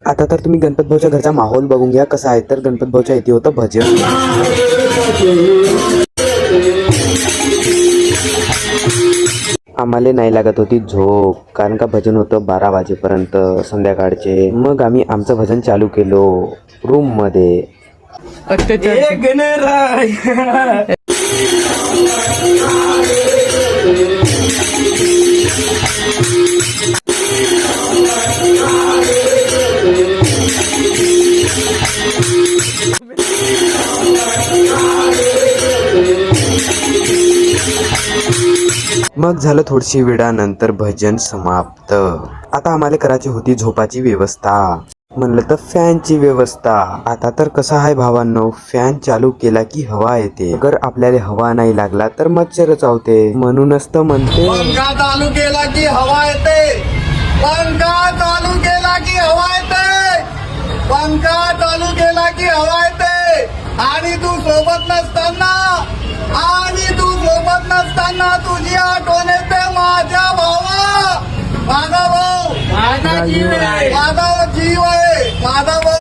आता तर तुम्ही गणपत भाऊच्या घरचा माहोल बघून घ्या कसा आहे. तर गणपत भाऊच्या इथे होतं भजन. आम्हाला नाही लागत होती झोप, कारण का भजन होतं 12 वाजेपर्यंत संध्याकाळचे. मग आम्ही आमचं भजन चालू केलो रूम मध्ये. मग झालं थोडीशी वेळानंतर भजन समाप्त. आता आम्हाला करायची होती झोपाची व्यवस्था. म्हणलं तर फॅनची व्यवस्था. आता तर कसं आहे भावांनो, फॅन चालू केला की हवा येते. अगर आपल्याला हवा नाही लागला तर मच्छर चावते. म्हणूनच तर म्हणते पंखा चालू केला की हवा येते. पंखा चालू केला की हवा येते. पंखा चालू केला की हवा येते. आणि तू सोबत नसताना तुझी आठवण येते माझ्या भावा. माझा भाऊ माझा जीव आहे. माझा जीव आहे. माझा भाऊ.